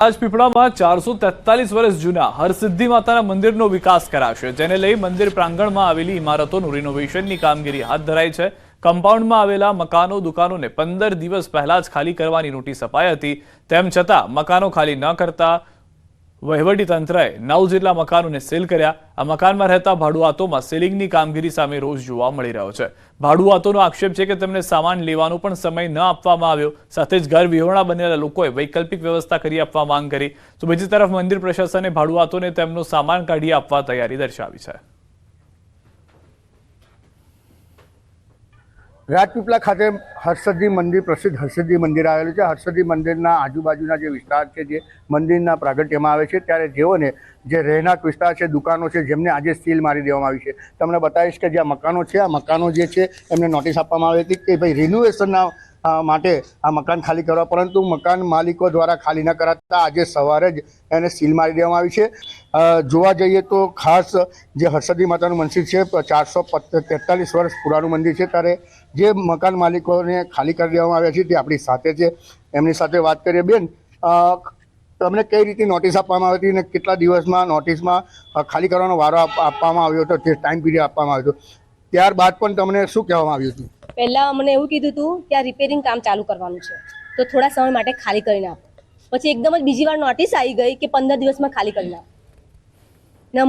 રાજપીપળામાં 443 વર્ષ જૂના હરસિદ્ધિ માતાના મંદિરનો વિકાસ કરાશે, જેને લઈ મંદિર પ્રાંગણમાં આવેલી ઇમારતોનું રિનોવેશનની કામગીરી હાથ ધરાઈ છે। કમ્પાઉન્ડમાં આવેલા મકાનો દુકાનોને 15 દિવસ પહેલા જ ખાલી કરવાની નોટિસ અપાઈ હતી। તેમ છતાં મકાનો ખાલી ન કરતા વહીવટીતંત્રએ 9 જેટલા મકાનોને સીલ કર્યા। આ મકાનમાં રહેતા ભાડુઆતોમાં સીલિંગની કામગીરી સામે રોષ જોવા મળી રહ્યો છે। ભાડુઆતોનો આક્ષેપ છે કે તેમને સામાન લેવાનો પણ સમય ન આપવામાં આવ્યો, સાથે જ ઘર વિહોણા બનેલા લોકોએ વૈકલ્પિક વ્યવસ્થા કરી આપવા માંગ કરી। તો બીજી તરફ મંદિર પ્રશાસને ભાડુઆતોને તેમનો સામાન કાઢી આપવા તૈયારી દર્શાવી છે। રાજપીપળા ખાતે હરસિદ્ધિ મંદિર, પ્રસિદ્ધ હરસિદ્ધિ મંદિર આવેલું છે। હરસિદ્ધિ મંદિરના આજુબાજુના જે વિસ્તાર છે, જે મંદિરના પ્રાગટ્યમાં આવે છે, ત્યારે જેઓને જે રહેણાંક વિસ્તાર છે, દુકાનો છે, જેમને આજે સીલ મારી દેવામાં આવી છે। તમને બતાવીશ કે જે મકાનો છે, આ મકાનો જે છે એમને નોટિસ આપવામાં આવી હતી કે ભાઈ રિનોવેશનના માટે આ મકાન ખાલી કરવા, પરંતુ મકાન માલિકો દ્વારા ખાલી ન કરાતા આજે સવારે જ એને સીલ મારી દેવામાં આવી છે। જોવા જઈએ તો ખાસ જે હરસિદ્ધિ માતાનું મંદિર છે, 443 વર્ષ પુરાનું મંદિર છે, ત્યારે જે મકાન માલિકોને ખાલી કરી દેવામાં આવ્યા છે તે આપણી સાથે છે। એમની સાથે વાત કરીએ। બેન, તમને કઈ રીતે નોટિસ આપવામાં આવી હતી અને કેટલા દિવસમાં નોટિસમાં ખાલી કરવાનો વારો આપવામાં આવ્યો હતો, તે ટાઈમ પીરિયડ આપવામાં આવ્યો હતો, ત્યારબાદ પણ તમને શું કહેવામાં આવ્યું હતું? પહેલા અમને એવું કીધું હતું કે આ રિપેરિંગ કામ ચાલુ કરવાનું છે, તો થોડા સમય માટે ખાલી કરીને આપો। પછી એકદમ જ બીજી વાર નોટિસ આવી ગઈ કે 15 દિવસમાં ખાલી કરી આપો, ને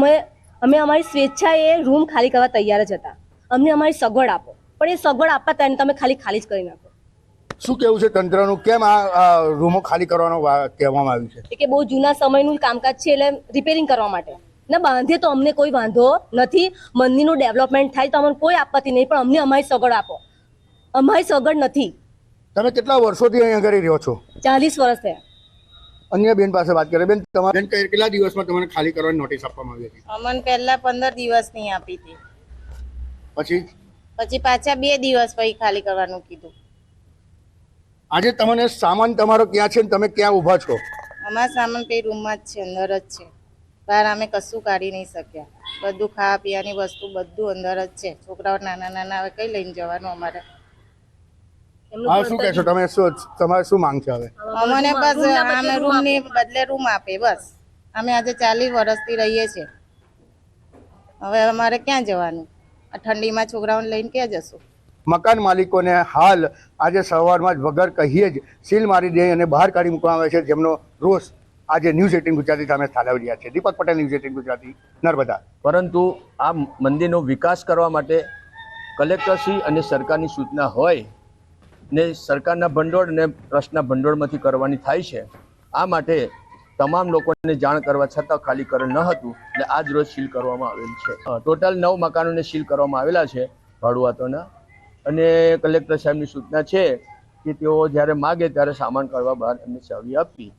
અમે અમારી સ્વેચ્છાએ રૂમ ખાલી કરવા તૈયાર જ હતા। અમને અમારી સગવડ આપો, પણ એ સગવડ આપવા ત્યારે તમે ખાલી જ કરી નાખો। શું કેવું છે તંત્રનું? કેમ આ રૂમો ખાલી કરવાનો કહેવામાં આવ્યું છે? કે બહુ જૂના સમયનું કામકાજ છે, એટલે રિપેરિંગ કરવા માટે ને બાંધે તો અમને કોઈ વાંધો નથી। મંદિરનું ડેવલપમેન્ટ થાય તો અમને કોઈ આપત્તિ નહીં, પણ અમને અમારી સગવડ આપો। અમારી સગવડ નથી। તમે કેટલા વર્ષોથી અહીંયા આગળ રહ્યો છો? 40 વર્ષ થયા। અન્ય બેન પાસે વાત કરીએ। બેન, તમારે કેટલા દિવસમાં તમને ખાલી કરવાની નોટિસ આપવામાં આવી હતી? અમને પહેલા 15 દિવસની આપી હતી, પછી પાછા 2 દિવસ પછી ખાલી કરવાનું કીધું। આજે તમને સામાન તમારો ક્યાં છે, તમે ક્યાં ઊભા છો? અમારા સામાન તે રૂમમાં જ છે, અંદર જ છે, બહાર અમે કશું કાઢી નહીં શક્યા। બધું ખાવા પીવાની વસ્તુ બધું અંદર જ છે। છોકરાઓ નાના નાના હવે કઈ લઈને જવાનું અમારે? હા, શું કહેશો તમે? તમારે શું માંગ છે હવે? અમને બસ અમે રૂમની બદલે રૂમ આપે, બસ। અમે આજે 40 વર્ષથી રહીએ છીએ, હવે અમારે ક્યાં જવાનું? આ ઠંડીમાં છોકરાઓને લઈને ક્યાં જશું? મકાન માલિકોને હાલ આજે સવારમાં જ વગર કહીએ જ સીલ મારી દે અને બહાર કાઢી મૂકવામાં આવે છે, જેમનો રોષ આજે ન્યૂઝ 18 ગુજરાતી સામે ઠાલવી રહ્યા છે। દીપક પટેલ, ન્યૂઝ 18 ગુજરાતી, નર્મદા। પરંતુ આ મંદિરનો વિકાસ કરવા માટે કલેક્ટરશ્રી અને સરકારની સૂચના હોય ને સરકારના ભંડોળ અને ટ્રસ્ટના ભંડોળમાંથી કરવાની થાય છે। આ માટે તમામ લોકોને જાણ કરવા છતાં ખાલીકરણ ન હતું એટલે આજ રોજ સીલ કરવામાં આવેલ છે। ટોટલ 9 મકાનોને સીલ કરવામાં આવેલા છે ભાડુઆતોના, અને કલેક્ટર સાહેબની સૂચના છે કે તેઓ જ્યારે માગે ત્યારે સામાન કાઢવા બહાર એમને ચાવી આપવી।